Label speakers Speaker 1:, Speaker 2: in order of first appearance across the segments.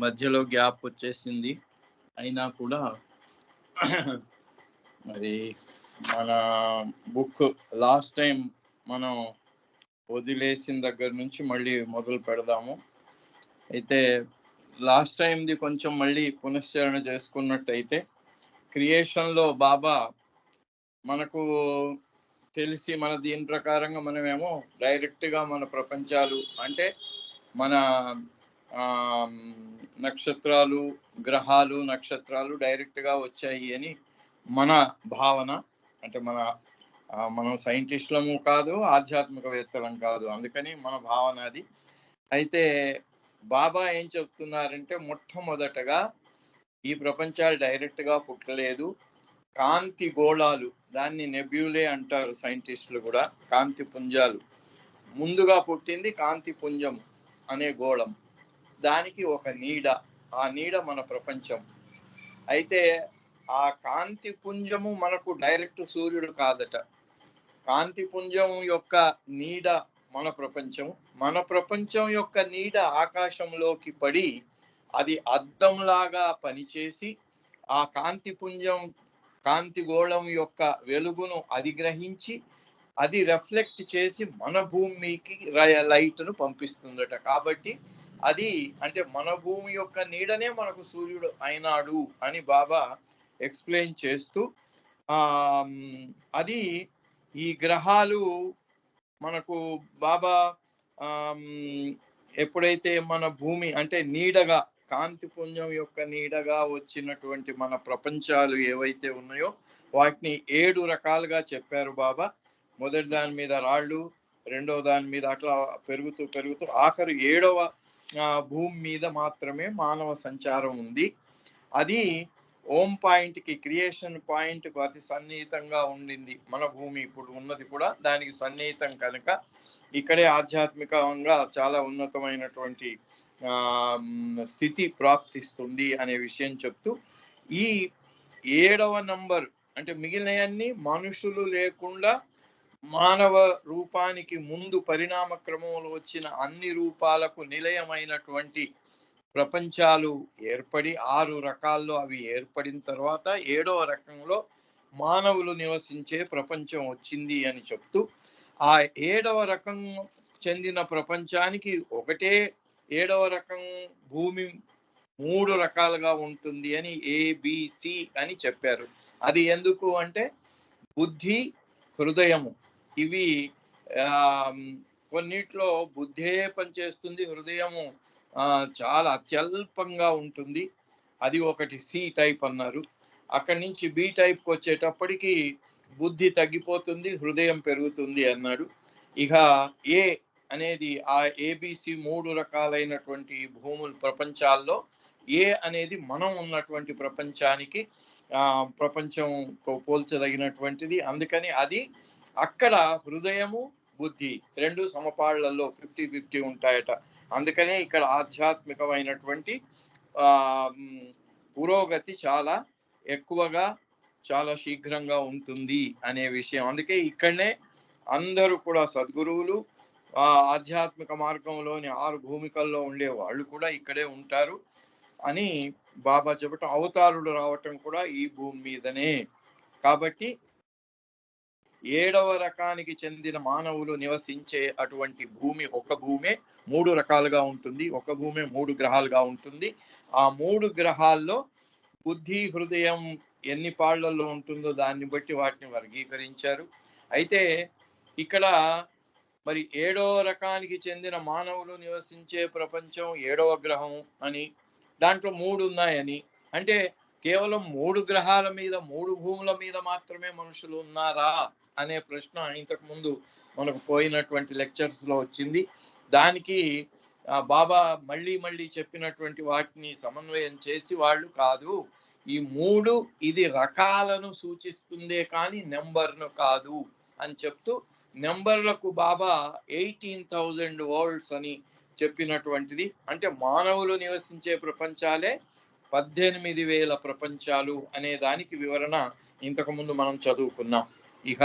Speaker 1: మధ్యలో గ్యాప్ వచ్చేసింది. అయినా కూడా మరి మన బుక్ లాస్ట్ టైం మనం వదిలేసిన దగ్గర నుంచి మళ్ళీ మొదలు పెడదాము. అయితే లాస్ట్ టైంది కొంచెం మళ్ళీ పునశ్చరణ చేసుకున్నట్టయితే, క్రియేషన్లో బాబా మనకు తెలిసి మన దీని ప్రకారంగా మనమేమో డైరెక్ట్గా మన ప్రపంచాలు అంటే మన నక్షత్రాలు, గ్రహాలు, నక్షత్రాలు డైరెక్ట్గా వచ్చాయి అని మన భావన. అంటే మనం సైంటిస్టులము కాదు, ఆధ్యాత్మికవేత్తలం కాదు, అందుకని మన భావన అది. అయితే బాబా ఏం చెప్తున్నారంటే, మొట్టమొదటగా ఈ ప్రపంచాలు డైరెక్ట్గా పుట్టలేదు, కాంతి గోళాలు, దాన్ని నెబ్యులే అంటారు సైంటిస్టులు కూడా, కాంతి పుంజాలు. ముందుగా పుట్టింది కాంతి పుంజం అనే గోళం, దానికి ఒక నీడ, ఆ నీడ మన ప్రపంచం. అయితే ఆ కాంతి పుంజము మనకు డైరెక్ట్ సూర్యుడు కాదట. కాంతి పుంజం యొక్క నీడ మన ప్రపంచం, మన ప్రపంచం యొక్క నీడ ఆకాశంలోకి పడి అది అద్దంలాగా పనిచేసి ఆ కాంతి పుంజం కాంతి గోళం యొక్క వెలుగును అధిగ్రహించి అది రిఫ్లెక్ట్ చేసి మన భూమికి లైట్ను పంపిస్తుందట. కాబట్టి అది అంటే మన భూమి యొక్క నీడనే మనకు సూర్యుడు అయినాడు అని బాబా ఎక్స్ప్లెయిన్ చేస్తూ, అది ఈ గ్రహాలు మనకు బాబా ఎప్పుడైతే మన భూమి అంటే నీడగా, కాంతి పుంజం యొక్క నీడగా వచ్చినటువంటి మన ప్రపంచాలు ఏవైతే ఉన్నాయో వాటిని 7 రకాలుగా చెప్పారు బాబా. మొదటి దాని మీద రాళ్ళు, రెండవ దాని మీద అట్లా పెరుగుతూ పెరుగుతూ ఆఖరు 7వ భూమి మీద మాత్రమే మానవ సంచారం ఉంది. అది ఓం పాయింట్కి, క్రియేషన్ పాయింట్కు అతి సన్నిహితంగా ఉండింది మన భూమి. ఇప్పుడు ఉన్నది కూడా దానికి సన్నిహితం కనుక ఇక్కడే ఆధ్యాత్మికంగా చాలా ఉన్నతమైనటువంటి స్థితి ప్రాప్తిస్తుంది అనే విషయం చెప్తూ, ఈ 7వ నంబర్ అంటే మిగిలినవన్నీ మనుషులు లేకుండా మానవ రూపానికి ముందు పరిణామ క్రమంలో వచ్చిన అన్ని రూపాలకు నిలయమైనటువంటి ప్రపంచాలు ఏర్పడి 6 రకాల్లో అవి ఏర్పడిన తర్వాత 7వ రకంలో మానవులు నివసించే ప్రపంచం వచ్చింది అని చెప్తూ, ఆ 7వ రకం చెందిన ప్రపంచానికి ఒకటే 7వ రకం భూమి 3 రకాలుగా ఉంటుంది అని ABC అని చెప్పారు. అది ఎందుకు అంటే బుద్ధి, హృదయము, ఇవి కొన్నిట్లో బుద్ధే పనిచేస్తుంది, హృదయము చాలా అత్యల్పంగా ఉంటుంది, అది ఒకటి సి టైప్ అన్నారు. అక్కడి నుంచి బి టైప్కి వచ్చేటప్పటికి బుద్ధి తగ్గిపోతుంది, హృదయం పెరుగుతుంది అన్నాడు. ఇక ఏ అనేది ఆ ABC 3 రకాలైనటువంటి భూముల ప్రపంచాల్లో ఏ అనేది మనం ఉన్నటువంటి ప్రపంచానికి ప్రపంచం పోల్చదగినటువంటిది. అందుకని అది అక్కడ హృదయము, బుద్ధి 2 సమపాళ్లలో 50-50 ఉంటాయట. అందుకనే ఇక్కడ ఆధ్యాత్మికమైనటువంటి పురోగతి చాలా ఎక్కువగా, చాలా శీఘ్రంగా ఉంటుంది అనే విషయం. అందుకే ఇక్కడనే అందరూ కూడా సద్గురువులు, ఆధ్యాత్మిక మార్గంలోని 6 భూమికల్లో ఉండే వాళ్ళు కూడా ఇక్కడే ఉంటారు అని బాబా చెప్పటం. అవతారులు రావటం కూడా ఈ భూమి మీదనే. కాబట్టి 7వ రకానికి చెందిన మానవులు నివసించే అటువంటి భూమి ఒక భూమే 3 రకాలుగా ఉంటుంది, ఒక భూమే 3 గ్రహాలుగా ఉంటుంది. ఆ 3 గ్రహాల్లో బుద్ధి, హృదయం ఎన్ని పాళ్లలో ఉంటుందో దాన్ని బట్టి వాటిని వర్గీకరించారు. అయితే ఇక్కడ మరి 7వ రకానికి చెందిన మానవులు నివసించే ప్రపంచం 7వ గ్రహం అని, దాంట్లో 3 ఉన్నాయని, అంటే కేవలం 3 గ్రహాల మీద 3 భూముల మీద మాత్రమే మనుషులు ఉన్నారా అనే ప్రశ్న ఇంతకు ముందు మనకు పోయినటువంటి లెక్చర్స్లో వచ్చింది. దానికి బాబా మళ్ళీ చెప్పినటువంటి వాటిని సమన్వయం చేసి వాళ్ళు కాదు, ఈ 3 ఇది రకాలను సూచిస్తుందే కానీ నెంబర్ను కాదు అని చెప్తూ, నెంబర్లకు బాబా 18,000 వరల్డ్స్ అని చెప్పినటువంటిది. అంటే మానవులు నివసించే ప్రపంచాలే 18,000 ప్రపంచాలు అనే దానికి వివరణ ఇంతకుముందు మనం చదువుకున్నాం. ఇక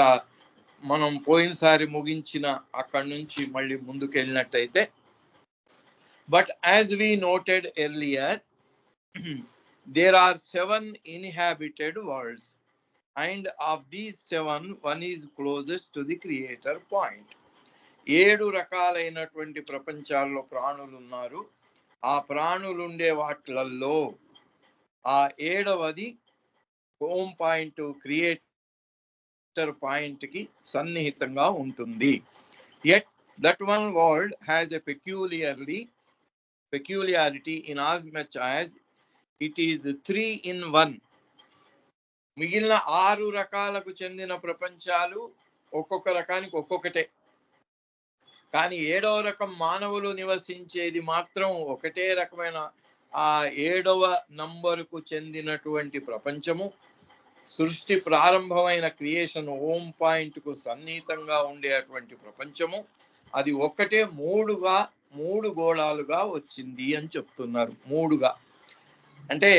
Speaker 1: మనం పోయినసారి ముగించిన అక్కడి నుంచి మళ్ళీ ముందుకు వెళ్ళినట్టయితే, But as we noted earlier, there are 7 inhabited worlds, and of these 7, one is closest to the creator point. 7 రకాలైనటువంటి ప్రపంచాల్లో ప్రాణులు ఉన్నారు. ఆ ప్రాణులుండే వాటిలలో ఆ 7వది హోమ్ పాయింట్, క్రియేటర్ పాయింట్ కి సన్నిహితంగా ఉంటుంది. Yet that one world has a peculiarity in as much as it is 3 in 1. మిగిలిన 6 రకాలకు చెందిన ప్రపంచాలు ఒక్కొక్క రకానికి ఒక్కొక్కటే. కానీ 7వ రకం మానవులు నివసించేది మాత్రం ఒకటే రకమైన ఆ 7వ నంబరుకు చెందినటువంటి ప్రపంచము. సృష్టి ప్రారంభమైన క్రియేషన్ హోమ్ పాయింట్ కు సన్నిహితంగా ఉండేటువంటి ప్రపంచము, అది ఒక్కటే 3 గోళాలుగా వచ్చింది అని చెప్తున్నారు. 3గా అంటే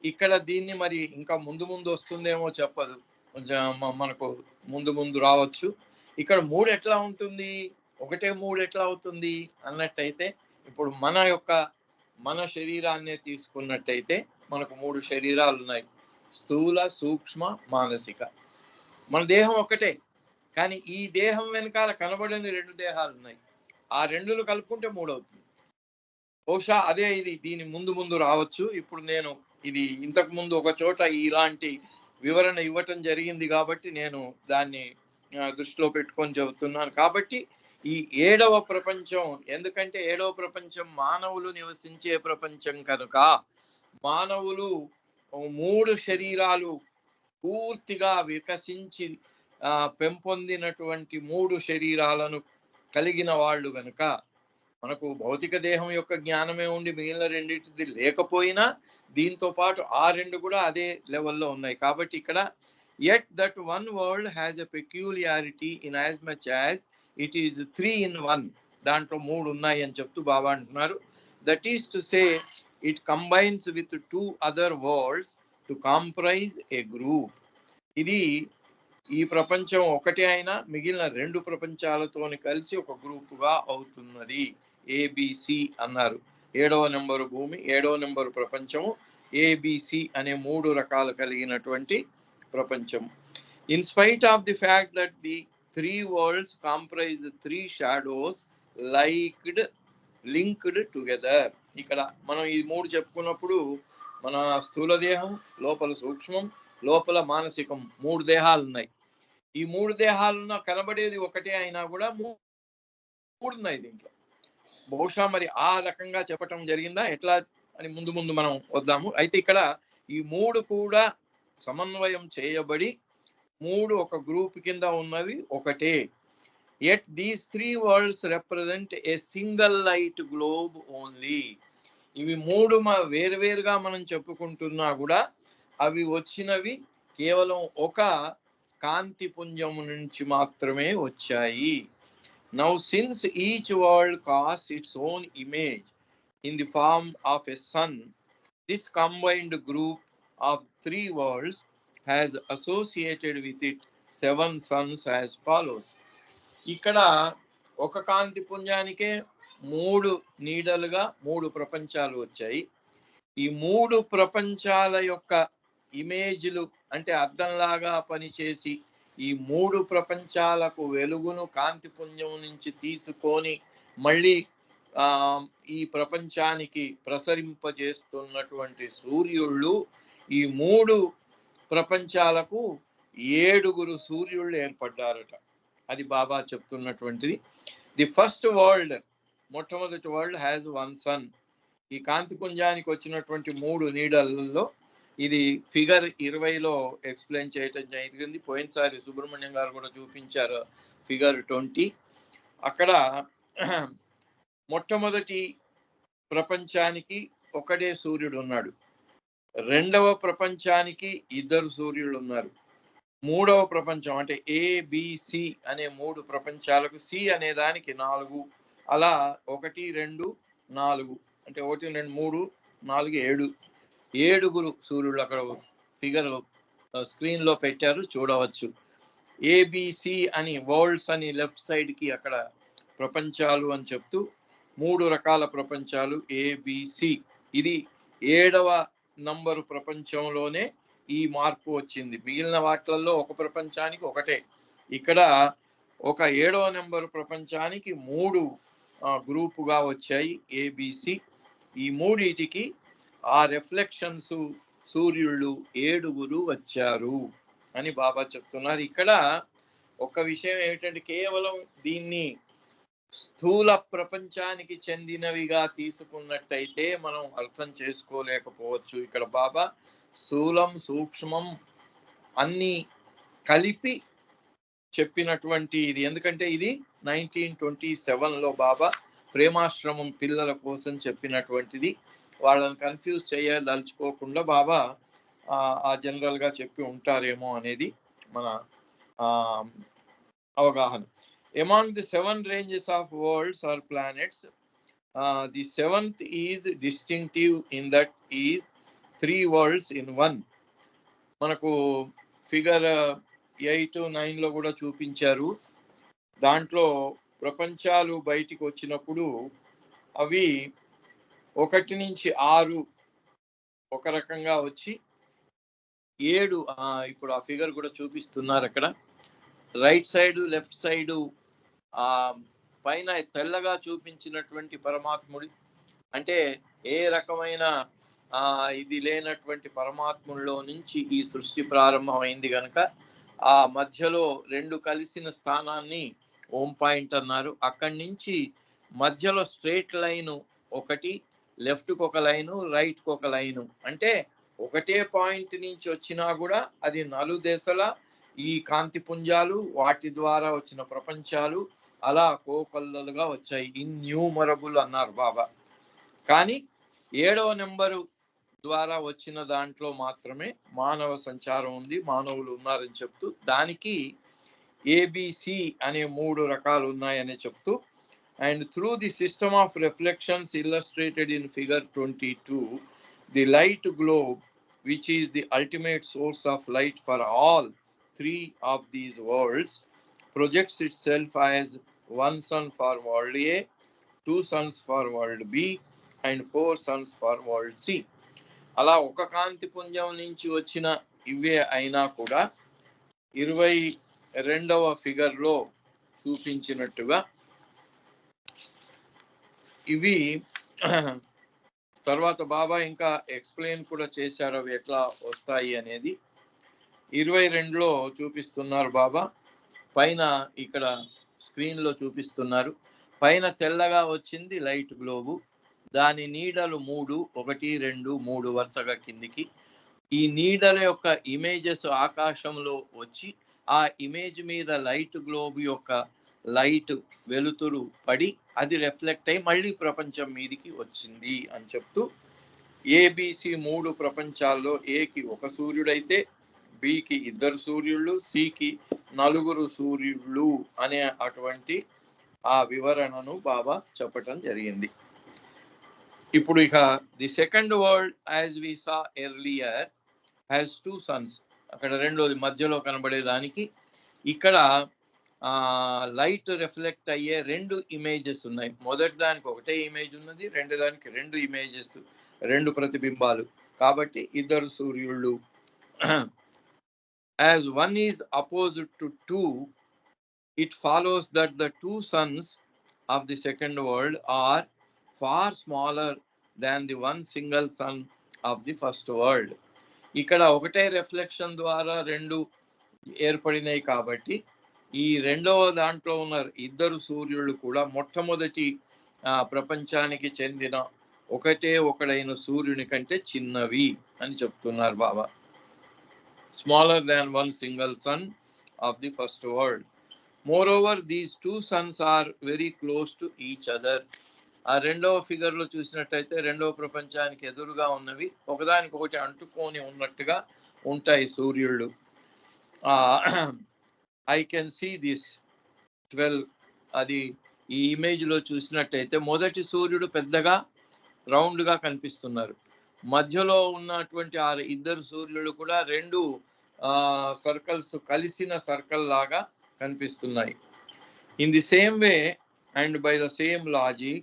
Speaker 1: ఇక్కడ దీన్ని మరి ఇంకా ముందు వస్తుందేమో చెప్పదు, మనకు ముందు రావచ్చు. ఇక్కడ 3 ఎట్లా ఉంటుంది, ఒకటే 3 ఎట్లా అవుతుంది అన్నట్టయితే, ఇప్పుడు మన శరీరాన్నే తీసుకున్నట్టయితే మనకు 3 శరీరాలు ఉన్నాయి: స్థూల, సూక్ష్మ, మానసిక. మన దేహం ఒకటే, కానీ ఈ దేహం వెనకాల కనబడని 2 దేహాలు ఉన్నాయి. ఆ 2లు కలుపుకుంటే 3 అవుతుంది. బహుశా అదే ఇది దీని ముందు రావచ్చు. ఇప్పుడు నేను ఇది ఇంతకు ముందు ఒక చోట ఇలాంటి వివరణ ఇవ్వటం జరిగింది కాబట్టి నేను దాన్ని దృష్టిలో పెట్టుకొని చెబుతున్నాను. కాబట్టి ఈ 7వ ప్రపంచం, ఎందుకంటే 7వ ప్రపంచం మానవులు నివసించే ప్రపంచం కనుక, మానవులు 3 శరీరాలు పూర్తిగా వికసించి పెంపొందినటువంటి 3 శరీరాలను కలిగిన వాళ్ళు గనుక, మనకు భౌతిక దేహం యొక్క జ్ఞానమే ఉండి మిగిలిన రెండింటిది లేకపోయినా దీంతో పాటు ఆ 2 కూడా అదే లెవెల్లో ఉన్నాయి. కాబట్టి ఇక్కడ yet that one world has a peculiarity in as much as it is 3 in 1. దాంట్లో 3 ఉన్నాయి అని చెప్తూ బాబా అంటున్నారు. That is to say it combines with 2 other worlds to comprise a group. ఇది ఈ ప్రపంచం ఒకటే అయినా మిగిలిన 2 ప్రపంచాలతోని కలిసి ఒక గ్రూపుగా అవుతున్నది. ఏబిసి అన్నారు. 7వ నెంబరు భూమి, 7వ నెంబరు ప్రపంచము, ఏబిసి అనే 3 రకాలు కలిగినటువంటి ప్రపంచం. In spite of the fact that the 3 worlds comprise 3 shadows linked together. ఇక్కడ మనం ఈ 3 చెప్పుకున్నప్పుడు మన స్థూల దేహం, లోపల సూక్ష్మం, లోపల మానసికం 3 దేహాలు ఉన్నాయి. ఈ 3 దేహాలున్న కనబడేది ఒకటే అయినా కూడా 3 ఉన్నాయి దీంట్లో. బహుశా మరి ఆ రకంగా చెప్పటం జరిగిందా ఎట్లా అని ముందు మనం వద్దాము. అయితే ఇక్కడ ఈ 3 కూడా సమన్వయం చేయబడి 3 ఒక గ్రూప్ కింద ఉన్నవి ఒకటే. Yet these 3 worlds represent a single light globe only. ఇవి 3 వేరువేరుగా మనం చెప్పుకుంటున్నా కూడా అవి వచ్చినవి కేవలం ఒక కాంతి పుంజం నుంచి మాత్రమే వచ్చాయి. Now since each world casts its own image in the form of a sun, this combined group of 3 worlds has associated with it 7 suns as follows. ఇక్కడ ఒక కాంతి పుంజానికే 3 నీడలుగా 3 ప్రపంచాలు వచ్చాయి. ఈ 3 ప్రపంచాల యొక్క ఇమేజ్లు అంటే అద్దంలాగా పనిచేసి ఈ 3 ప్రపంచాలకు వెలుగును కాంతి పుంజం నుంచి తీసుకొని మళ్ళీ ఈ ప్రపంచానికి ప్రసరింపజేస్తున్నటువంటి సూర్యుళ్ళు, ఈ 3 ప్రపంచాలకు 7 సూర్యుళ్ళు ఏర్పడ్డారట. అది బాబా చెప్తున్నటువంటిది. ది ఫస్ట్ వరల్డ్, మొట్టమొదటి వరల్డ్ హ్యాజ్ 1 సన్. ఈ కాంతి పుంజానికి వచ్చినటువంటి 3 నీడలలో ఇది ఫిగర్ 20లో ఎక్స్ప్లెయిన్ చేయటం జరిగింది. పోయినసారి సుబ్రహ్మణ్యం గారు కూడా చూపించారు ఫిగర్ 20. అక్కడ మొట్టమొదటి ప్రపంచానికి ఒకటే సూర్యుడు ఉన్నాడు, 2వ ప్రపంచానికి 2 సూర్యుడు ఉన్నారు, 3వ ప్రపంచం అంటే ఏబిసి అనే 3 ప్రపంచాలకు సి అనే దానికి 4, అలా 1 2 4 అంటే 1 2 3 4 7 సూర్యుడు అక్కడ ఫిగర్ స్క్రీన్ లో పెట్టారు, చూడవచ్చు. ఏబిసి అని వరల్డ్స్ అని లెఫ్ట్ సైడ్ కి అక్కడ ప్రపంచాలు అని చెప్తూ 3 రకాల ప్రపంచాలు ఏబిసి. ఇది 7వ నంబరు ప్రపంచంలోనే ఈ మార్పు వచ్చింది. మిగిలిన వాటిల్లో ఒక ప్రపంచానికి ఒకటే. ఇక్కడ ఒక 7వ నంబరు ప్రపంచానికి 3 గ్రూపుగా వచ్చాయి ఏబిసి. ఈ మూడిటికి ఆ రిఫ్లెక్షన్స్ సూర్యుళ్ళు 7 వచ్చారు అని బాబా చెప్తున్నారు. ఇక్కడ ఒక విషయం ఏమిటంటే కేవలం దీన్ని స్థూల ప్రపంచానికి చెందినవిగా తీసుకున్నట్టయితే మనం అర్థం చేసుకోలేకపోవచ్చు. ఇక్కడ బాబా స్థూలం సూక్ష్మం అన్ని కలిపి చెప్పినటువంటి ఇది. ఎందుకంటే ఇది 1927లో బాబా ప్రేమాశ్రమం పిల్లల కోసం చెప్పినటువంటిది. వాళ్ళని కన్ఫ్యూజ్ చేయదలుచుకోకుండా బాబా జనరల్గా చెప్పి ఉంటారేమో అనేది మన అవగాహన. Among the 7 ranges of worlds or planets, the 7th is distinctive in that is 3 worlds in 1. మనకు ఫిగర్ 8, 9లో కూడా చూపించారు. దాంట్లో ప్రపంచాలు బయటికి వచ్చినప్పుడు అవి 1 నుంచి 6 ఒక రకంగా వచ్చి 7 ఇప్పుడు ఆ ఫిగర్ కూడా చూపిస్తున్నారు అక్కడ. రైట్ సైడ్ లెఫ్ట్ సైడు పైన తెల్లగా చూపించినటువంటి పరమాత్ముడి అంటే ఏ రకమైన ఇది లేనటువంటి పరమాత్ముల్లో నుంచి ఈ సృష్టి ప్రారంభమైంది కనుక ఆ మధ్యలో 2 కలిసిన స్థానాన్ని ఓం పాయింట్ అన్నారు. అక్కడి నుంచి మధ్యలో స్ట్రేట్ లైను ఒకటి, లెఫ్ట్కి ఒక లైను, రైట్కి ఒక లైను. అంటే ఒకటే పాయింట్ నుంచి వచ్చినా కూడా అది నలుదశల ఈ కాంతి పుంజాలు వాటి ద్వారా వచ్చిన ప్రపంచాలు అలా కోకొల్లలుగా వచ్చాయి. ఇన్యూమరబుల్ అన్నారు బాబా. కానీ 7వ నెంబరు ద్వారా వచ్చిన దాంట్లో మాత్రమే మానవ సంచారం ఉంది, మానవులు ఉన్నారని చెప్తూ దానికి ఏబిసి అనే 3 రకాలు ఉన్నాయని చెప్తూ and through the system of reflections illustrated in figure 22 the light globe which is the ultimate source of light for all 3 of these worlds projects itself as 1 sun for world A, 2 suns for world B and 4 suns for world C. అలా ఒక కాంతి పుంజం నుంచి వచ్చిన ఇవే అయినా కూడా 22వ ఫిగర్లో చూపించినట్టుగా ఇవి తర్వాత బాబా ఇంకా ఎక్స్ప్లెయిన్ కూడా చేశారు అవి ఎట్లా వస్తాయి అనేది. 22లో చూపిస్తున్నారు బాబా. పైన ఇక్కడ స్క్రీన్లో చూపిస్తున్నారు. పైన తెల్లగా వచ్చింది లైట్ గ్లోబు, దాని నీడలు 3, 1, 2, 3 వరుసగా కిందికి. ఈ నీడల యొక్క ఇమేజెస్ ఆకాశంలో వచ్చి ఆ ఇమేజ్ మీద లైట్ గ్లోబ్ యొక్క లైట్ వెలుతురు పడి అది రిఫ్లెక్ట్ అయ్యి మళ్ళీ ప్రపంచం మీదికి వచ్చింది అని చెప్తూ ఏబిసి 3 ప్రపంచాల్లో ఏకి ఒక సూర్యుడైతే, బికి 2 సూర్యుళ్ళు, సికి 4 సూర్యుళ్ళు అనే అటువంటి ఆ వివరణను బాబా చెప్పటం జరిగింది. ఇప్పుడు ఇక the second world as we saw earlier has 2 sons. అక్కడ రెండోది మధ్యలో కనబడేదానికి ఇక్కడ లైట్ రిఫ్లెక్ట్ అయ్యే 2 ఇమేజెస్ ఉన్నాయి. మొదటి దానికి ఒకటే ఇమేజ్ ఉన్నది, రెండో దానికి 2 ఇమేజెస్, 2 ప్రతిబింబాలు. కాబట్టి 2 సూర్యుళ్ళు. As 1 is opposed to 2, it follows that the 2 suns of the second world are far smaller than the one single sun of the first world. ఇక్కడ ఒకటే రిఫ్లెక్షన్ ద్వారా 2 ఏర్పడినాయి కాబట్టి ఈ రెండవ దాంట్లో ఉన్న 2 సూర్యుళ్ళు కూడా మొట్టమొదటి ప్రపంచానికి చెందిన ఒకడైన సూర్యుని కంటే చిన్నవి అని చెప్తున్నారు Baba. Smaller than one single sun of the first world. Moreover, these 2 suns are very close to each other. ఆ రెండవ ఫిగర్లో చూసినట్టయితే రెండవ ప్రపంచానికి ఎదురుగా ఉన్నవి ఒకదానికొకటి అంటుకొని ఉన్నట్టుగా ఉంటాయి సూర్యుళ్ళు. I can see this 12. అది ఈ ఇమేజ్లో చూసినట్టయితే మొదటి సూర్యుడు పెద్దగా రౌండ్గా కనిపిస్తున్నారు. మధ్యలో ఉన్నటువంటి 2 సూర్యులు కూడా 2 సర్కిల్స్ కలిసిన సర్కిల్ లాగా కనిపిస్తున్నాయి. In the same way and by the same logic,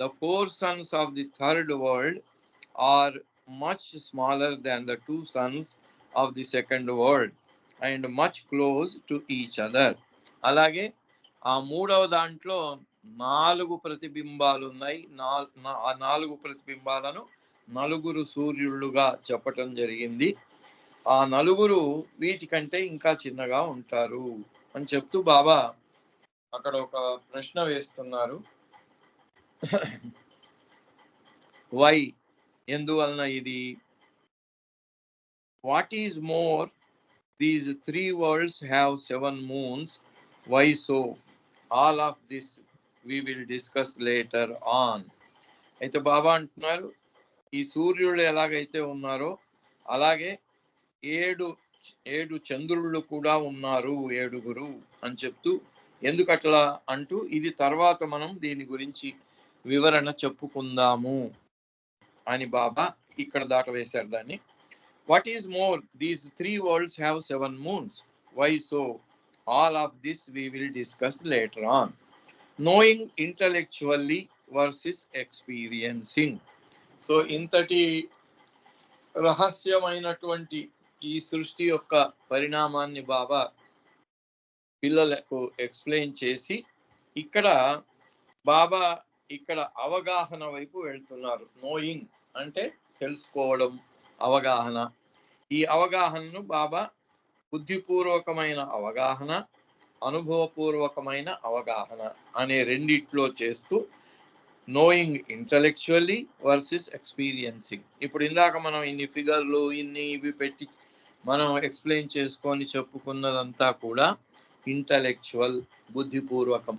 Speaker 1: The four suns of the third world are much smaller than the two suns of the second world and much close to each other. అలాగే ఆ మూడవ దాంట్లో 4 ప్రతిబింబాలు ఉన్నాయి. ఆ 4 ప్రతిబింబాలను నలుగురు సూర్యులుగా చెప్పటం జరిగింది. ఆ నలుగురు వీటికంటే ఇంకా చిన్నగా ఉంటారు అని చెప్తూ బాబా అక్కడ ఒక ప్రశ్న వేస్తున్నారు. వై, ఎందువలన ఇది? What is more, these 3 worlds have 7 moons, why so? All of this we will discuss later on. అయితే బాబా అంటున్నారు, ఈ సూర్యుడు ఎలాగైతే ఉన్నారో అలాగే ఏడు చంద్రుళ్ళు కూడా ఉన్నారు, 7 అని చెప్తూ, ఎందుకట్లా అంటూ ఇది తర్వాత మనం దీని గురించి వివరణ చెప్పుకుందాము అని బాబా ఇక్కడ దాటవేశారు దాన్ని. What is more, these 3 worlds have 7 moons, why so? All of this we will discuss later on. Knowing intellectually versus experiencing. So ఇంతటి రహస్యమైనటువంటి ఈ సృష్టి యొక్క పరిణామాన్ని బాబా పిల్లలకు ఎక్స్ప్లెయిన్ చేసి ఇక్కడ బాబా ఇక్కడ అవగాహన వైపు వెళ్తున్నారు. నోయింగ్ అంటే తెలుసుకోవడం, అవగాహన. ఈ అవగాహనను బాబా బుద్ధిపూర్వకమైన అవగాహన, అనుభవపూర్వకమైన అవగాహన అనే రెండిట్లో చేస్తూ నోయింగ్ ఇంటలెక్చువల్లీ వర్సెస్ ఎక్స్పీరియన్సింగ్. ఇప్పుడు ఇందాక మనం ఇన్ని ఫిగర్లు ఇవి పెట్టి మనం ఎక్స్ప్లెయిన్ చేసుకొని చెప్పుకున్నదంతా కూడా ఇంటలెక్చువల్, బుద్ధిపూర్వకం.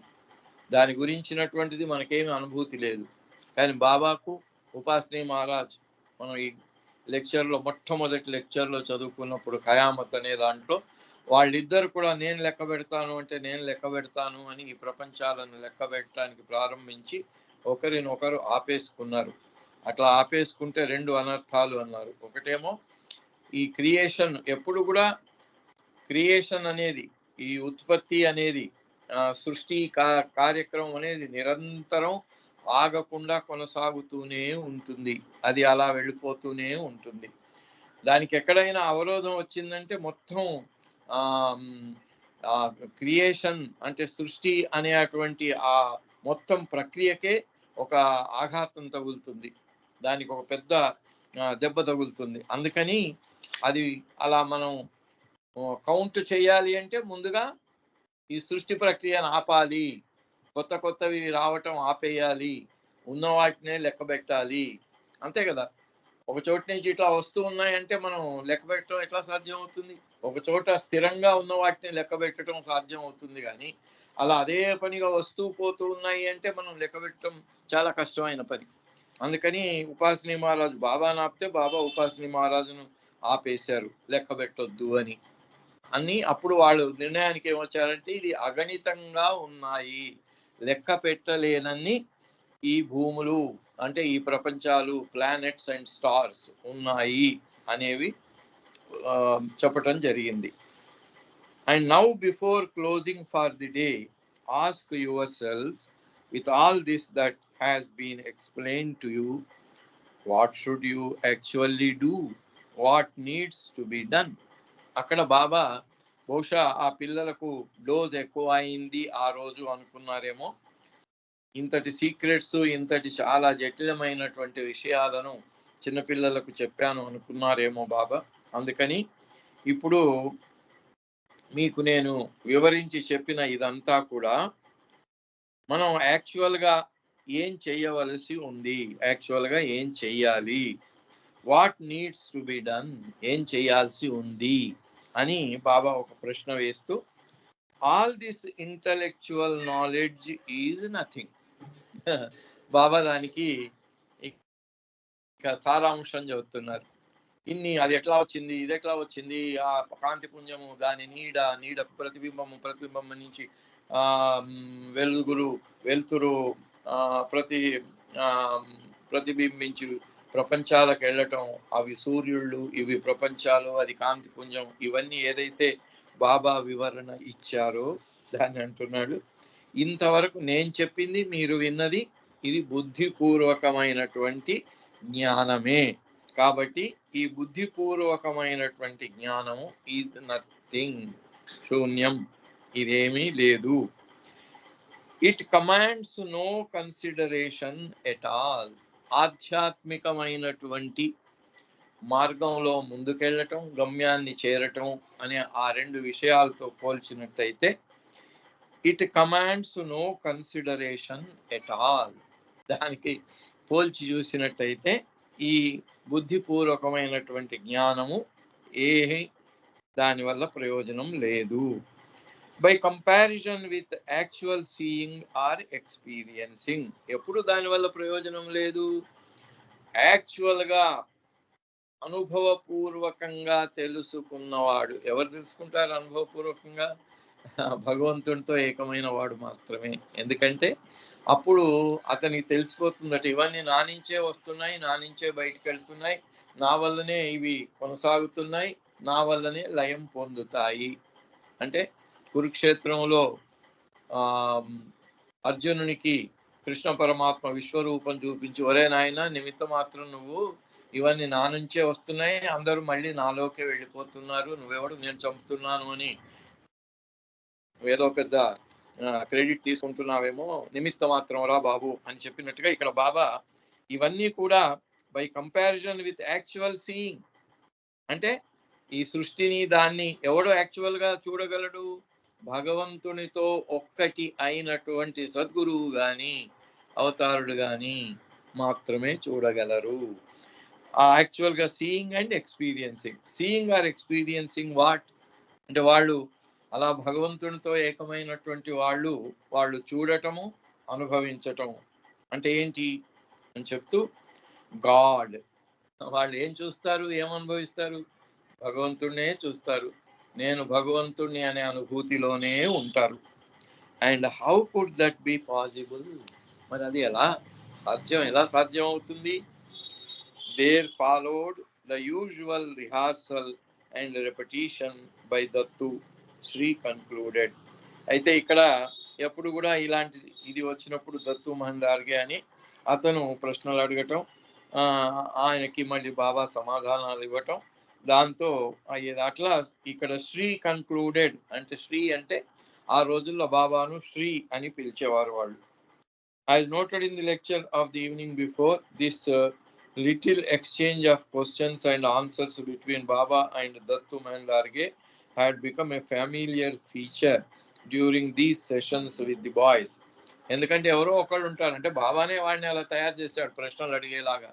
Speaker 1: దాని గురించినటువంటిది మనకేమి అనుభూతి లేదు. కానీ బాబాకు ఉపాసనీ మహారాజ్ మనం ఈ లెక్చర్లో మొట్టమొదటి లెక్చర్లో చదువుకున్నప్పుడు ఖయామత్ అనే దాంట్లో వాళ్ళిద్దరు కూడా నేను లెక్క పెడతాను అంటే నేను లెక్క పెడతాను అని ఈ ప్రపంచాలను లెక్క పెట్టడానికి ప్రారంభించి ఒకరినొకరు ఆపేసుకున్నారు. అట్లా ఆపేసుకుంటే 2 అనర్థాలు అన్నారు. ఒకటేమో ఈ క్రియేషన్ ఎప్పుడు కూడా, క్రియేషన్ అనేది, ఈ ఉత్పత్తి అనేది, సృష్టి కార్యక్రమం అనేది నిరంతరం ఆగకుండా కొనసాగుతూనే ఉంటుంది. అది అలా వెళ్ళిపోతూనే ఉంటుంది. దానికి ఎక్కడైనా అవరోధం వచ్చిందంటే మొత్తం క్రియేషన్ అంటే సృష్టి అనేటువంటి ఆ మొత్తం ప్రక్రియకే ఒక ఆఘాతం తగులుతుంది, దానికి ఒక పెద్ద దెబ్బ తగులుతుంది. అందుకని అది అలా మనం కౌంట్ చేయాలి అంటే ముందుగా ఈ సృష్టి ప్రక్రియను ఆపాలి, కొత్తవి రావటం ఆపేయాలి, ఉన్న వాటినే లెక్క పెట్టాలి. అంతే కదా. ఒక చోటు నుంచి ఇట్లా వస్తూ ఉన్నాయంటే మనం లెక్క పెట్టడం ఎట్లా సాధ్యం అవుతుంది? ఒక చోట స్థిరంగా ఉన్న వాటిని లెక్క పెట్టడం సాధ్యం అవుతుంది, కానీ అలా అదే పనిగా వస్తూ పోతూ ఉన్నాయి అంటే మనం లెక్క పెట్టడం చాలా కష్టమైన పని. అందుకని ఉపాసనీ మహారాజు బాబాను ఆపితే బాబా ఉపాసనీ మహారాజును ఆపేశారు, లెక్క పెట్టొద్దు అని. అప్పుడు వాళ్ళు నిర్ణయానికి ఏమొచ్చారంటే ఇది అగణితంగా ఉన్నాయి, లెక్క పెట్టలేనన్ని ఈ భూములు అంటే ఈ ప్రపంచాలు, ప్లానెట్స్ అండ్ స్టార్స్ ఉన్నాయి అనేవి చెప్పటం జరిగింది. And now before closing for the day, ask your cells with all this that has been explained to you, what should you actually do, what needs to be done. అక్కడ బాబా బహుశా ఆ పిల్లలకు dose ఎక్కువ అయింది ఆ రోజు అనుకున్నారేమో. ఇంతటి సీక్రెట్స్, ఇంతటి చాలా జటిలమైనటువంటి విషయాలను చిన్నపిల్లలకు చెప్పాను అనుకున్నారేమో బాబా. అందుకని ఇప్పుడు మీకు నేను వివరించి చెప్పిన ఇదంతా కూడా మనం యాక్చువల్గా ఏం చేయవలసి ఉంది, యాక్చువల్గా ఏం చెయ్యాలి, what needs to be done, ఏం చేయాల్సి ఉంది అని బాబా ఒక ప్రశ్న వేస్తూ, all this intellectual knowledge is nothing. Baba దానికి ఇక సారాంశం చెబుతున్నారు. అది ఎట్లా వచ్చింది, ఇది ఎట్లా వచ్చింది, ఆ కాంతి పుంజము, దాని నీడ ప్రతిబింబం నుంచి వెలుతురు ప్రతిబింబించి ప్రపంచాలకు వెళ్ళటం, అవి సూర్యుళ్ళు, ఇవి ప్రపంచాలు, అది కాంతి పుంజం, ఇవన్నీ ఏదైతే బాబా వివరణ ఇచ్చారో దాన్ని అంటున్నాడు, ఇంతవరకు నేను చెప్పింది మీరు విన్నది ఇది బుద్ధిపూర్వకమైనటువంటి జ్ఞానమే. కాబట్టి ఈ బుద్ధిపూర్వకమైనటువంటి జ్ఞానము ఈజ్ నథింగ్, శూన్యం, ఇదేమీ లేదు. It commands no consideration at all. ఆధ్యాత్మికమైనటువంటి మార్గంలో ముందుకెళ్ళటం, గమ్యాన్ని చేరటం అనే ఆ రెండు విషయాలతో పోల్చినట్టయితే it commands no consideration at all. దానికి పోల్చి చూసినట్టయితే ఈ బుద్ధిపూర్వకమైనటువంటి జ్ఞానము దానివల్ల ప్రయోజనం లేదు. By comparison with actual seeing or experiencing. ఎప్పుడు దానివల్ల ప్రయోజనం లేదు? యాక్చువల్గా అనుభవపూర్వకంగా తెలుసుకున్నవాడు. ఎవరు తెలుసుకుంటారు అనుభవపూర్వకంగా? భగవంతునితో ఏకమైన వాడు మాత్రమే. ఎందుకంటే అప్పుడు అతనికి తెలిసిపోతుందట, ఇవన్నీ నా నుంచే వస్తున్నాయి, నా నుంచే బయటకు వెళ్తున్నాయి, నా వల్లనే ఇవి కొనసాగుతున్నాయి, నా వల్లనే లయం పొందుతాయి. అంటే కురుక్షేత్రంలో అర్జునునికి కృష్ణ పరమాత్మ విశ్వరూపం చూపించి, ఒరే నాయన, నిమిత్త మాత్రం నువ్వు, ఇవన్నీ నా నుంచే వస్తున్నాయి, అందరూ మళ్ళీ నాలోకే వెళ్ళిపోతున్నారు, నువ్వెవడు నేను చంపుతున్నాను అని ఏదో పెద్ద క్రెడిట్ తీసుకుంటున్నావేమో, నిమిత్త మాత్రం రా బాబు అని చెప్పినట్టుగా ఇక్కడ బాబా ఇవన్నీ కూడా by comparison with actual seeing. అంటే ఈ సృష్టిని దాన్ని ఎవడు యాక్చువల్గా చూడగలడు? భగవంతునితో ఒక్కటి అయినటువంటి సద్గురువు కానీ అవతారుడు కానీ మాత్రమే చూడగలరు. యాక్చువల్గా seeing and experiencing. Seeing or experiencing what అంటే వాళ్ళు అలా భగవంతునితో ఏకమైనటువంటి వాళ్ళు చూడటము, అనుభవించటము అంటే ఏంటి అని చెప్తూ, గాడ్. వాళ్ళు ఏం చూస్తారు, ఏం అనుభవిస్తారు? భగవంతుడినే చూస్తారు, నేను భగవంతుడిని అనే అనుభూతిలోనే ఉంటారు. And how could that be possible? మరి అది ఎలా సాధ్యం అవుతుంది? There followed the usual rehearsal and repetition by Dattu. Shri concluded. అయితే ఇక్కడ ఎప్పుడు కూడా ఇలాంటి ఇది వచ్చినప్పుడు దత్తు మహందార్గే అని అతను ప్రశ్నలు అడగటం, ఆయనకి మళ్ళీ బాబా సమాధానాలు ఇవ్వటం, దాంతో అయ్యేది. అట్లా ఇక్కడ శ్రీ కన్క్లూడెడ్ అంటే, శ్రీ అంటే ఆ రోజుల్లో బాబాను శ్రీ అని పిలిచేవారు వాళ్ళు. As noted in the lecture of the evening before, this little exchange of questions and answers between Baba and Dattu Mandarge had become a familiar feature during these sessions with the boys. ఎందుకంటే ఎవరో ఒకళ్ళు ఉంటారంటే బాబానే వాడిని అలా తయారు చేశాడు ప్రశ్నలు అడిగేలాగా.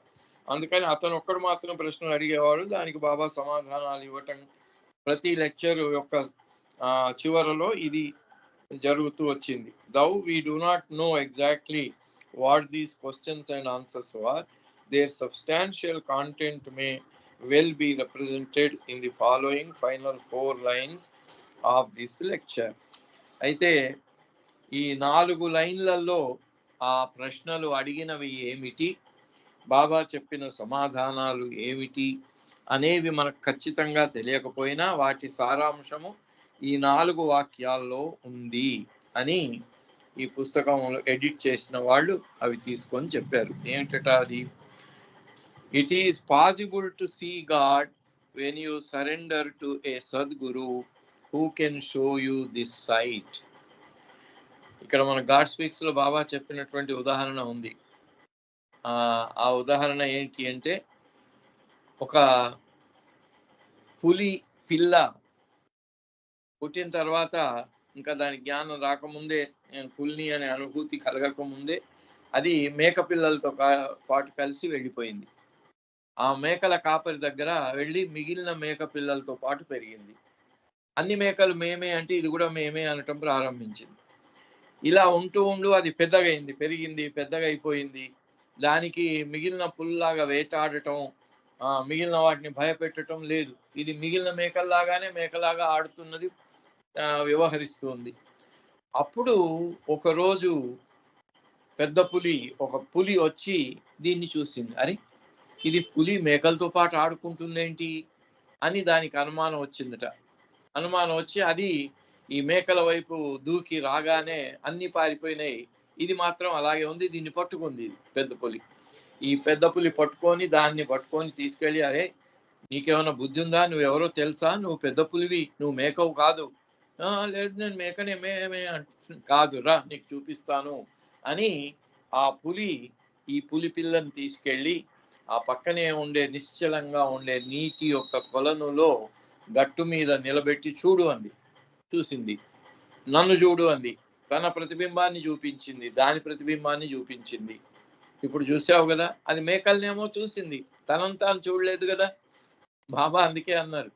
Speaker 1: అందుకని అతను ఒక్కడు మాత్రం ప్రశ్నలు అడిగేవాడు, దానికి బాబా సమాధానాలు ఇవ్వటం ప్రతి లెక్చర్ యొక్క చివరలో ఇది జరుగుతూ వచ్చింది. Though we do not know exactly what these questions and answers were, their substantial content may well be represented in the following final 4 lines of this lecture. అయితే ఈ 4 లైన్లలో ఆ ప్రశ్నలు అడిగినవి ఏమిటి, బాబా చెప్పిన సమాధానాలు ఏమిటి అనేవి మనకు ఖచ్చితంగా తెలియకపోయినా వాటి సారాంశము ఈ 4 వాక్యాల్లో ఉంది అని ఈ పుస్తకంలో ఎడిట్ చేసిన వాళ్ళు అవి తీసుకొని చెప్పారు. ఏమిటట అది? It is possible to see God when you surrender to a Sadguru who can show you this sight. ఇక్కడ మన గాడ్ స్పీక్స్ లో బాబా చెప్పినటువంటి ఉదాహరణ ఉంది. ఆ ఉదాహరణ ఏంటి అంటే, ఒక పులి పిల్ల పుట్టిన తర్వాత ఇంకా దాని జ్ఞానం రాకముందే, నేను పులిని అనే అనుభూతి కలగకముందే అది మేక పిల్లలతో పాటు కలిసి వెళ్ళిపోయింది. ఆ మేకల కాపరి దగ్గర వెళ్ళి మిగిలిన మేక పిల్లలతో పాటు పెరిగింది. అన్ని మేకలు మేమే అంటే ఇది కూడా మేమే అనటం ప్రారంభించింది. ఇలా ఉంటూ అది పెద్దగైంది, పెరిగింది, పెద్దగా అయిపోయింది. దానికి మిగిలిన పుల్లాగా వేటాడటం, మిగిలిన వాటిని భయపెట్టడం లేదు. ఇది మిగిలిన మేకలాగా ఆడుతున్నది, వ్యవహరిస్తుంది. అప్పుడు ఒకరోజు ఒక పులి వచ్చి దీన్ని చూసింది. అరే, ఇది పులి మేకలతో పాటు ఆడుకుంటుందేంటి అని దానికి అనుమానం వచ్చిందట. అనుమానం వచ్చి అది ఈ మేకల వైపు దూకి రాగానే అన్ని పారిపోయినాయి. ఇది మాత్రం అలాగే ఉంది. దీన్ని పట్టుకుంది పెద్ద పులి. ఈ పెద్ద పులి దాన్ని పట్టుకొని తీసుకెళ్ళి, అరే నీకేమైనా బుద్ధి ఉందా, నువ్వెవరో తెలుసా, నువ్వు పెద్ద పులివి, నువ్వు మేకవు కాదు. లేదు నేను మేకనే, మే కాదు రా నీకు చూపిస్తాను అని ఆ పులి ఈ పులి పిల్లని తీసుకెళ్ళి ఆ పక్కనే ఉండే నిశ్చలంగా ఉండే నీటి యొక్క కొలనులో గట్టు మీద నిలబెట్టి చూడు అంది. చూసింది. నన్ను చూడు అంది. తన ప్రతిబింబాన్ని చూపించింది, దాని ప్రతిబింబాన్ని చూపించింది. ఇప్పుడు చూసావు కదా, అది మేకల్నేమో చూసింది, తనంతా చూడలేదు కదా. బాబా అందుకే అన్నారు,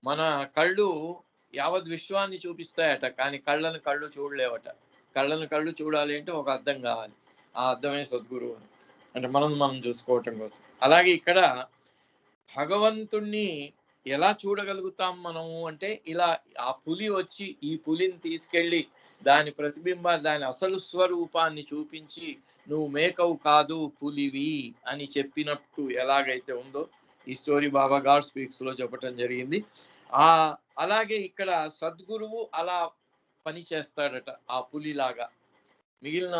Speaker 1: మన కళ్ళు యావత్ విశ్వాన్ని చూపిస్తాయట, కానీ కళ్ళు చూడలేవట. కళ్ళు చూడాలి అంటే ఒక అద్దం కావాలి. ఆ అద్దమే సద్గురువు అని. అంటే మనం చూసుకోవటం కోసం. అలాగే ఇక్కడ భగవంతుణ్ణి ఎలా చూడగలుగుతాం మనము అంటే, ఇలా ఆ పులి వచ్చి ఈ పులిని తీసుకెళ్ళి దాని దాని అసలు స్వరూపాన్ని చూపించి నువ్వు మేకవు కాదు పులివి అని చెప్పినట్టు ఎలాగైతే ఉందో ఈ స్టోరీ బాబా గాడ్ స్పీక్స్ లో చెప్పటం జరిగింది. అలాగే ఇక్కడ సద్గురువు అలా పని చేస్తాడట ఆ పులిలాగా. మిగిలిన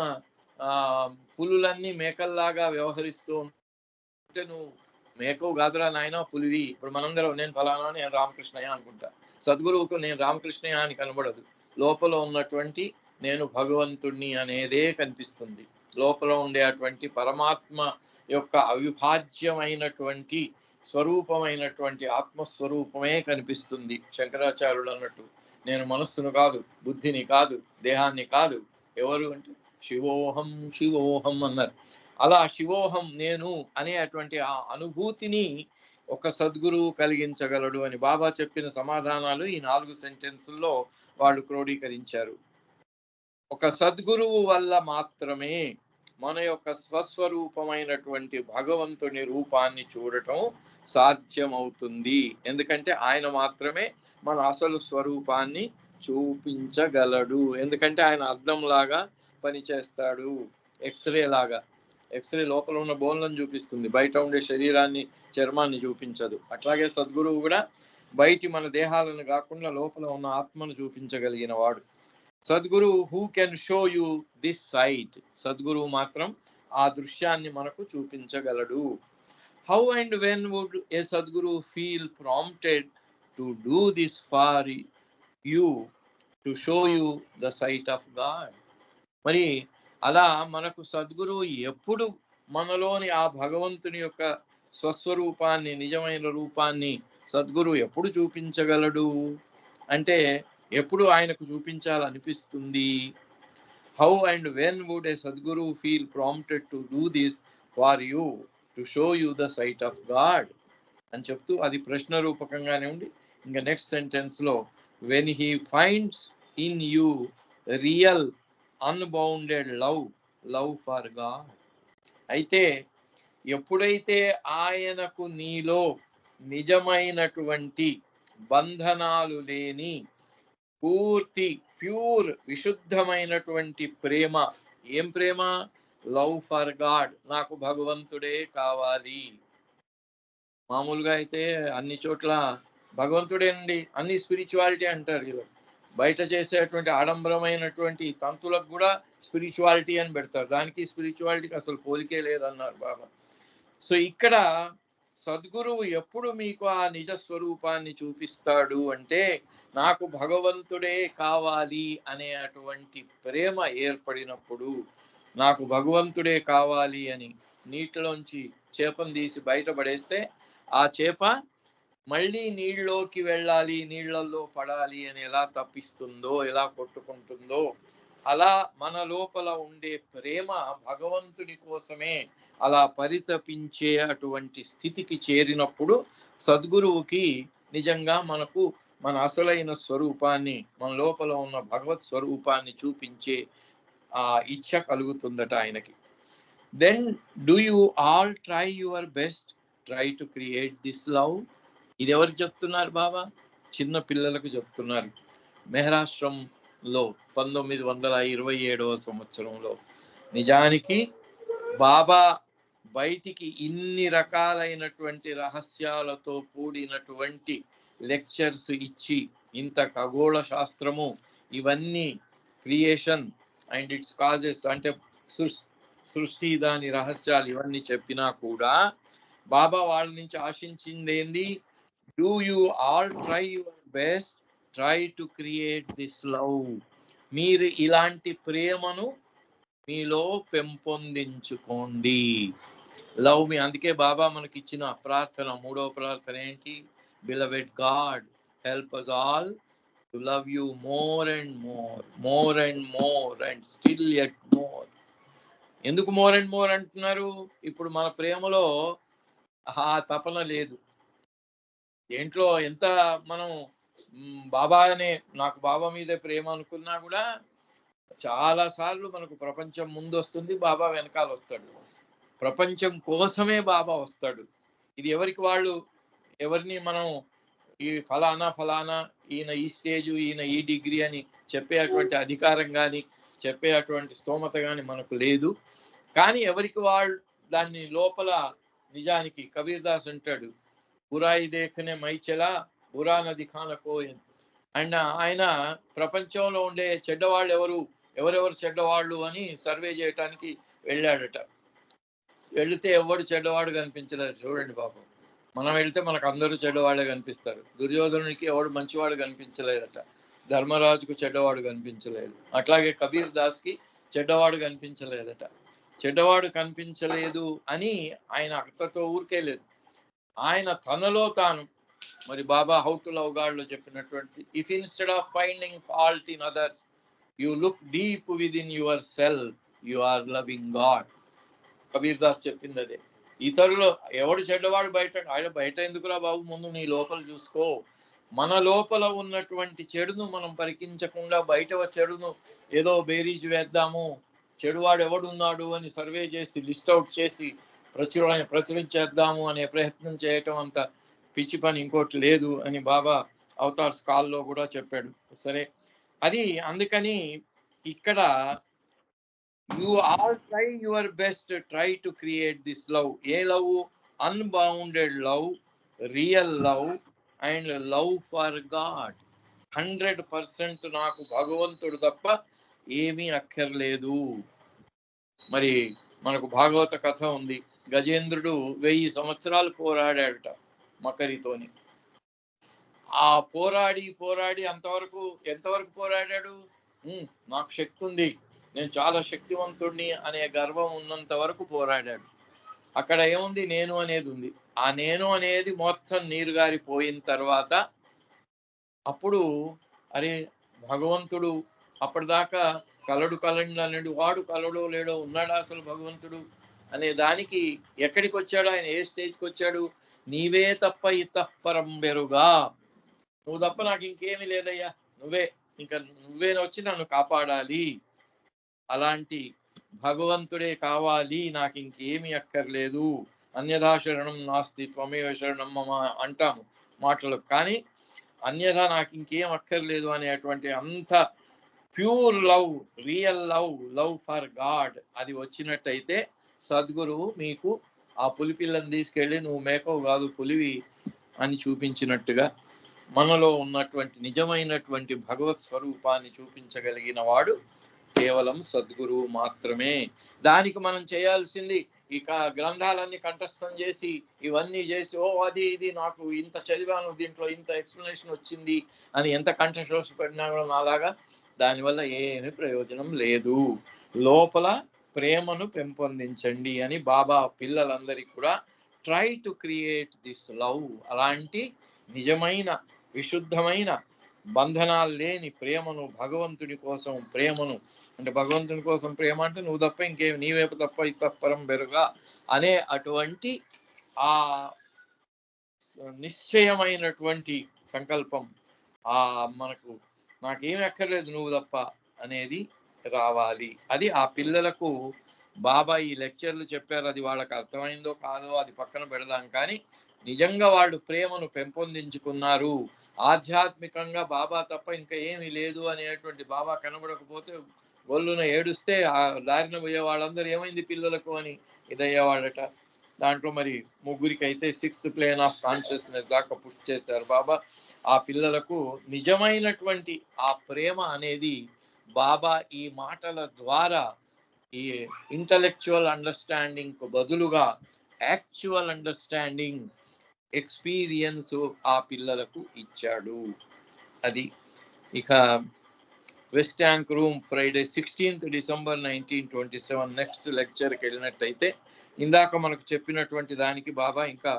Speaker 1: పులులన్నీ మేకల్లాగా వ్యవహరిస్తూ ఉంటే, నువ్వు మేకవు కాదురా నాయన పులివి. ఇప్పుడు మనందరం నేను ఫలానా, నేను రామకృష్ణయ్య అనుకుంటా. సద్గురువుకు నేను రామకృష్ణయ్య అని కనబడదు. లోపల ఉన్నటువంటి నేను భగవంతుణ్ణి అనేదే కనిపిస్తుంది. లోపల ఉండే అటువంటి పరమాత్మ యొక్క అవిభాజ్యమైనటువంటి స్వరూపమైనటువంటి ఆత్మస్వరూపమే కనిపిస్తుంది. శంకరాచార్యులు అన్నట్టు, నేను మనస్సును కాదు, బుద్ధిని కాదు, దేహాన్ని కాదు, ఎవరు అంటే శివోహం శివోహం అన్నారు. అలా శివోహం నేను అనే అటువంటి ఆ అనుభూతిని ఒక సద్గురువు కలిగించగలడు అని బాబా చెప్పిన సమాధానాలు ఈ 4 సెంటెన్సుల్లో వాళ్ళు క్రోడీకరించారు. ఒక సద్గురువు వల్ల మాత్రమే మన యొక్క స్వస్వరూపమైనటువంటి భగవంతుని రూపాన్ని చూడటం సాధ్యమవుతుంది. ఎందుకంటే ఆయన మాత్రమే మన అసలు స్వరూపాన్ని చూపించగలడు. ఎందుకంటే ఆయన అద్దంలాగా పనిచేస్తాడు, ఎక్స్రే లాగా. ఎక్స్రే లోపల ఉన్న బోన్లను చూపిస్తుంది, బయట ఉండే శరీరాన్ని, చర్మాన్ని చూపించదు. అట్లాగే సద్గురువు కూడా బయటి మన దేహాలను కాకుండా లోపల ఉన్న ఆత్మను చూపించగలిగిన వాడు. Sadguru who can show you this sight. సద్గురువు మాత్రం ఆ దృశ్యాన్ని మనకు చూపించగలడు. How and when would a Sadguru feel prompted to do this for you, to show you the sight of God. మరి అలా మనకు సద్గురువు ఎప్పుడు మనలోని ఆ భగవంతుని యొక్క స్వస్వరూపాన్ని, నిజమైన రూపాన్ని సద్గురువు ఎప్పుడు చూపించగలడు అంటే, ఎప్పుడు ఆయనకు చూపించాలనిపిస్తుంది. How and when would a Sadguru feel prompted to do this for you, to show you the sight of God అని చెప్తూ, అది ప్రశ్న రూపకంగానే ఉండి ఇంకా నెక్స్ట్ సెంటెన్స్ లో, when he finds in you real unbounded love for God. అయితే ఎప్పుడైతే ఆయనకు నీలో నిజమైనటువంటి బంధనాలు లేని పూర్తి ప్యూర్ విశుద్ధమైనటువంటి ప్రేమ, ఏం ప్రేమ? లవ్ ఫర్ గాడ్, నాకు భగవంతుడే కావాలి. మామూలుగా అయితే అన్ని చోట్ల భగవంతుడేనండి, అన్ని స్పిరిచువాలిటీ అంటారు. ఇలా బయట చేసేటువంటి ఆడంబరమైనటువంటి తంతులకు కూడా స్పిరిచువాలిటీ అని పెడతారు. దానికి స్పిరిచువాలిటీకి అసలు పోలికే లేదన్నారు బాబా. సో ఇక్కడ సద్గురువు ఎప్పుడు మీకు ఆ నిజ స్వరూపాన్ని చూపిస్తాడు అంటే, నాకు భగవంతుడే కావాలి అనే అటువంటి ప్రేమ ఏర్పడినప్పుడు. నాకు భగవంతుడే కావాలి అని నీటిలోంచి చేపను తీసి బయటపడేస్తే ఆ చేప మళ్ళీ నీళ్ళలోకి వెళ్ళాలి, నీళ్లలో పడాలి అని ఎలా తప్పిస్తుందో, ఎలా కొట్టుకుంటుందో, అలా మన లోపల ఉండే ప్రేమ భగవంతుని కోసమే అలా పరితపించే అటువంటి స్థితికి చేరినప్పుడు సద్గురువుకి నిజంగా మనకు మన అసలైన స్వరూపాన్ని, మన లోపల ఉన్న భగవత్ స్వరూపాన్ని చూపించే ఆ ఇచ్ఛ కలుగుతుందట ఆయనకి. Then do you all try your best, try to create this love. ఇది ఎవరికి చెప్తున్నారు బాబా? చిన్న పిల్లలకు చెప్తున్నారు. మెహరాశ్రమంలో 1927వ సంవత్సరంలో నిజానికి బాబా బయటికి ఇన్ని రకాలైనటువంటి రహస్యాలతో కూడినటువంటి లెక్చర్స్ ఇచ్చి, ఇంత ఖగోళ శాస్త్రము, ఇవన్నీ క్రియేషన్, అండ్ ఇట్స్ కాజెస్ అంటే సృష్టి దాని రహస్యాలు ఇవన్నీ చెప్పినా కూడా బాబా వాళ్ళ నుంచి ఆశించింది ఏంది? Do you all try your best, try to create this love. మీరు ఇలాంటి ప్రేమను మీలో పెంపొందించుకోండి. లవ్ మీ. అందుకే బాబా మనకి ఇచ్చిన ప్రార్థన, మూడవ ప్రార్థన ఏంటి? Beloved God help us all to love you more and more, more and more, and still yet more. ఎందుకు మోర్ అండ్ మోర్ అంటున్నారు? ఇప్పుడు మన ప్రేమలో ఆ తపన లేదు. దేంట్లో ఎంత మనం బాబా అనే నాకు బాబా మీదే ప్రేమ అనుకున్నా కూడా చాలా సార్లు మనకు ప్రపంచం ముందు వస్తుంది, బాబా వెనకాల వస్తాడు. ప్రపంచం కోసమే బాబా వస్తాడు. ఇది ఎవరికి వాళ్ళు ఎవరిని మనం ఈ ఫలానా ఫలానా ఈయన ఈ స్టేజు, ఈయన ఈ డిగ్రీ అని చెప్పేటువంటి అధికారం కానీ చెప్పే అటువంటి స్తోమత కానీ మనకు లేదు. కానీ ఎవరికి వాళ్ళు దాన్ని లోపల నిజానికి కబీర్ దాస్ అంటాడు, బురాయి దేఖనే మైచెలా బురా నది ఖాన కోయన్. అండ్ ఆయన ప్రపంచంలో ఉండే చెడ్డవాళ్ళు ఎవరెవరు చెడ్డవాళ్ళు అని సర్వే చేయటానికి వెళ్ళాడట. వెళితే ఎవడు చెడ్డవాడు కనిపించలేదు. చూడండి పాపం, మనం వెళ్తే మనకు అందరూ చెడ్డవాళ్ళే కనిపిస్తారు. దుర్యోధనునికి ఎవడు మంచివాడు కనిపించలేదట, ధర్మరాజుకు చెడ్డవాడు కనిపించలేదు. అట్లాగే కబీర్ దాస్కి చెడ్డవాడు కనిపించలేదట. చెడ్డవాడు కనిపించలేదు అని ఆయన అక్కతో ఊరికేలేదు. ఆయన తనలో తాను మరి బాబా హౌ టు లవ్ గాడ్లో చెప్పినటువంటి, if instead of finding fault in others you look deep within yourself, you are loving God. Kabir Das చెప్పింది అదే. ఇతరులు ఎవడు చెడ్డవాడు బయట, ఆయన బయట ఎందుకురా బాబు, ముందు నీ లోపల చూసుకో. మన లోపల ఉన్నటువంటి చెడును మనం పరికించకుండా బయట చెడును ఏదో బేరీజు వేద్దాము, చెడువాడు ఎవడున్నాడు అని సర్వే చేసి లిస్ట్ అవుట్ చేసి ప్రచురించేద్దాము అనే ప్రయత్నం చేయటం అంత పిచ్చి పని ఇంకోటి లేదు అని బాబా అవతార్స్ కాల్లో కూడా చెప్పాడు. సరే, అది అందుకని ఇక్కడ you all try your best, try to create this love. A love? Unbounded love, real love and love for God. 100% నాకు భగవంతుడు తప్ప ఏమీ అక్కర్లేదు. మరి మనకు భాగవత కథ ఉంది. గజేంద్రుడు 1000 సంవత్సరాలు పోరాడాడట మకరితోని. ఆ పోరాడి ఎంతవరకు పోరాడాడు? నాకు శక్తి ఉంది, నేను చాలా శక్తివంతుడిని అనే గర్వం ఉన్నంత వరకు పోరాడాడు. అక్కడ ఏముంది? నేను అనేది ఉంది. ఆ నేను అనేది మొత్తం నీరు గారిపోయిన తర్వాత అప్పుడు అరే భగవంతుడు అప్పటిదాకా కలడు వాడు కలడో లేడో ఉన్నాడా అసలు భగవంతుడు అనే దానికి ఎక్కడికి వచ్చాడు ఆయన? ఏ స్టేజ్కి వచ్చాడు? నీవే తప్ప ఇతఃపరం బెరుగా, నువ్వు తప్ప నాకు ఇంకేమీ లేదయ్యా, నువ్వే వచ్చి నన్ను కాపాడాలి, అలాంటి భగవంతుడే కావాలి, నాకు ఇంకేమీ అక్కర్లేదు. అన్యథా శరణం నాస్తి త్వమేవ శరణం మమ అంటాము మాటలు, కానీ అన్యథా నాకు ఇంకేం అక్కర్లేదు అనేటువంటి అంత pure love, real love for God అది వచ్చినట్టయితే సద్గురువు మీకు ఆ పులిపిల్లని తీసుకెళ్ళి నువ్వు మేకవు కాదు పులివి అని చూపించినట్టుగా మనలో ఉన్నటువంటి నిజమైనటువంటి భగవత్ స్వరూపాన్ని చూపించగలిగిన వాడు కేవలం సద్గురువు మాత్రమే. దానికి మనం చేయాల్సింది ఇక గ్రంథాలన్నీ కంఠస్థం చేసి ఇవన్నీ చేసి అది ఇది నాకు ఇంత చదివాను, దీంట్లో ఇంత ఎక్స్ప్లెనేషన్ వచ్చింది అని ఎంత కంఠశోష పడినా కూడా నాలాగా దానివల్ల ఏమీ ప్రయోజనం లేదు. లోపల ప్రేమను పెంపొందించండి అని బాబా పిల్లలందరికీ కూడా try to create this love. అలాంటి నిజమైన విశుద్ధమైన బంధనాలు లేని ప్రేమను, భగవంతుడి కోసం ప్రేమను, అంటే భగవంతుని కోసం ప్రేమ అంటే నువ్వు తప్ప ఇంకేమి, నీవేపు తప్ప ఇతఃపరం బెరుగా అనే అటువంటి ఆ నిశ్చయమైనటువంటి సంకల్పం, ఆ మనకు నాకేమి అక్కర్లేదు నువ్వు తప్ప అనేది రావాలి. అది ఆ పిల్లలకు బాబా ఈ లెక్చర్లు చెప్పారు. అది వాళ్ళకి అర్థమైందో కాదో అది పక్కన పెడదాం, కానీ నిజంగా వాళ్ళు ప్రేమను పెంపొందించుకున్నారు. ఆధ్యాత్మికంగా బాబా తప్ప ఇంకా ఏమీ లేదు అనేటువంటి బాబా కనబడకపోతే గొల్లున ఏడుస్తే ఆ దారిన పోయే వాళ్ళందరూ ఏమైంది పిల్లలకు అని ఇదయ్యేవాడట. దాంట్లో మరి ముగ్గురికి అయితే 6th ప్లేన్ ఆఫ్ కాన్షియస్నెస్ దాకా పుష్ చేశారు బాబా. ఆ పిల్లలకు నిజమైనటువంటి ఆ ప్రేమ అనేది బాబా ఈ మాటల ద్వారా ఈ ఇంటలెక్చువల్ అండర్స్టాండింగ్ కు బదులుగా యాక్చువల్ అండర్స్టాండింగ్ ఎక్స్పీరియన్స్ ఆ పిల్లలకు ఇచ్చాడు. అది ఇక west tank room Friday 16th December 1927 next లెక్చర్కి వెళ్ళినట్టయితే ఇందాక మనకు చెప్పినటువంటి దానికి బాబా ఇంకా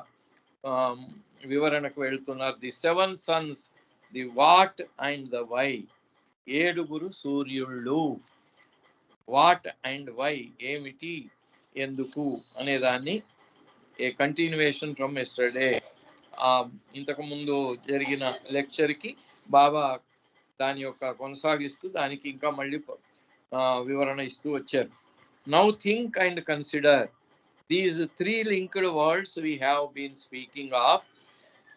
Speaker 1: వివరణకు వెళ్తున్నారు. The 7 suns, the what and the why. 7 సూర్యుళ్ళు. వాట్ అండ్ వై ఏమిటి, ఎందుకు అనే దాన్ని ఏ కంటిన్యూయేషన్ ఫ్రమ్ ఎస్టర్డే. ఇంతకు ముందు జరిగిన లెక్చర్కి బాబా దాని యొక్క కొనసాగిస్తూ దానికి ఇంకా మళ్ళీ వివరణ ఇస్తూ వచ్చారు. Now think and consider these 3 linked worlds we have been speaking of.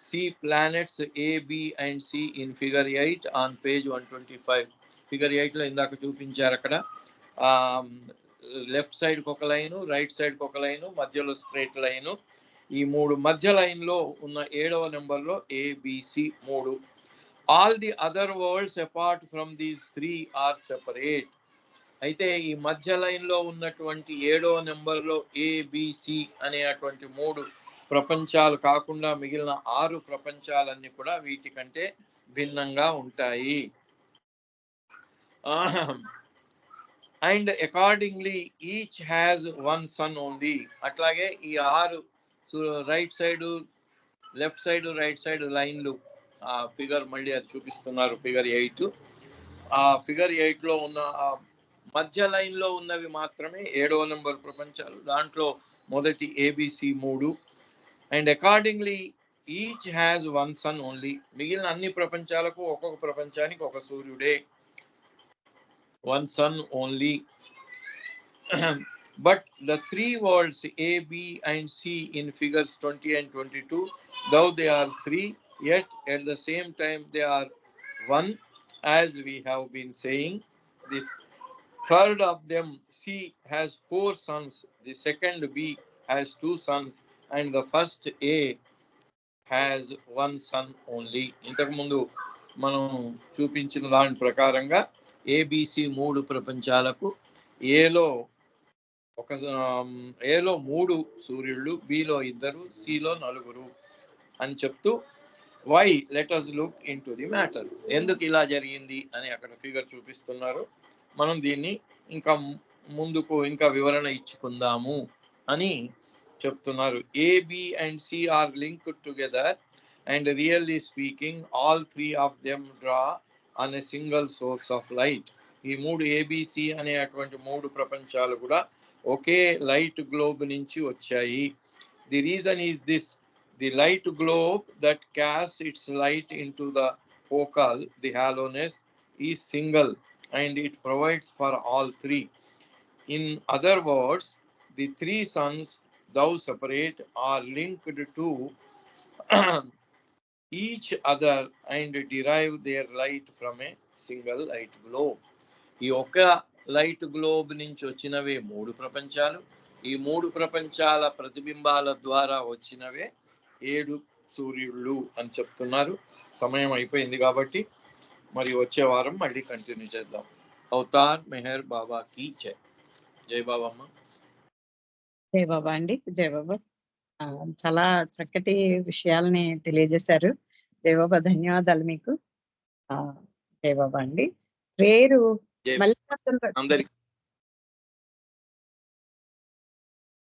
Speaker 1: See planets A, B and C in figure 8 on page 125. Figure 8లో ఇందాక చూపించారు. అక్కడ లెఫ్ట్ సైడ్కి ఒక లైను, రైట్ సైడ్కి ఒక లైను, మధ్యలో స్ట్రైట్ లైను. ఈ 3 మధ్య లైన్లో ఉన్న 7వ నెంబర్లో ABC 3. All the other worlds apart from these 3 are separate. అయితే ఈ మధ్య లైన్లో ఉన్నటువంటి 7వ నెంబర్లో ABC అనేటువంటి 3 ప్రపంచాలు కాకుండా మిగిలిన 6 ప్రపంచాలన్నీ కూడా వీటికంటే భిన్నంగా ఉంటాయి. And accordingly each has 1 sun only. అట్లాగే ఈ 6 right side, left side, right side లైన్లు ఫిగర్ మళ్ళీ అది చూపిస్తున్నారు. ఫిగర్ 8. ఆ ఫిగర్ 8లో ఉన్న మధ్య లైన్లో ఉన్నవి మాత్రమే 7వ నెంబర్ ప్రపంచాలు. దాంట్లో మొదటి ABC 3. And accordingly each has 1 sun only. మిగిలిన అన్ని ప్రపంచాలకు ఒక్కొక్క ప్రపంచానికి ఒక సూర్యుడే. 1 sun only. But the 3 worlds A, B and C in figures 20 and 22, though they are 3, yet at the same time they are 1, as we have been saying. The third of them, C, has 4 suns, the second B has 2 suns, and the first A has 1 sun only. ఇంతకు ముందు మనం చూపించిన దాని ప్రకారంగా ABC 3 ప్రపంచాలకు ఏలో 3 సూర్యుళ్ళు, below 2, సిలో 4 అని చెప్తూ why let us look into the matter. ఎందుకు ఇలా జరిగింది అని అక్కడ ఫిగర్ చూపిస్తున్నారు. మనం దీన్ని ఇంకా ముందుకు ఇంకా వివరణ ఇచ్చుకుందాము అని చెప్తున్నారు. AB and C are linked together and really speaking all 3 of them draw on a single source of light. ఈ 3 ABC అనేటువంటి 3 ప్రపంచాలు కూడా ఒకే లైట్ గ్లోబ్ నుంచి వచ్చాయి. The reason is this: the light globe that casts its light into the focal, the hollowness, is single and it provides for all 3. In other words, the 3 suns, though separate, are linked to each other and derive their light from a single light globe. ఈ ఒక్క light globe నుంచి వచ్చినవే 3 ప్రపంచాలు. ఈ 3 ప్రపంచాల ప్రతిబింబాల ద్వారా వచ్చినవే 7 సూర్యుళ్ళు అని చెప్తున్నారు. సమయం అయిపోయింది కాబట్టి మరి వచ్చే వారం మళ్ళీ కంటిన్యూ చేద్దాం. అవతార్ మెహర్ బాబా కీ జై. జై బాబా అమ్మ.
Speaker 2: జై బాబా అండి. జై బాబా. చాలా చక్కటి విషయాలని తెలియజేశారు. జై బాబా, ధన్యవాదాలు మీకు. జై బాబా అండి. పేరు
Speaker 1: జై
Speaker 2: మల్లికార్జున
Speaker 1: అందరికీ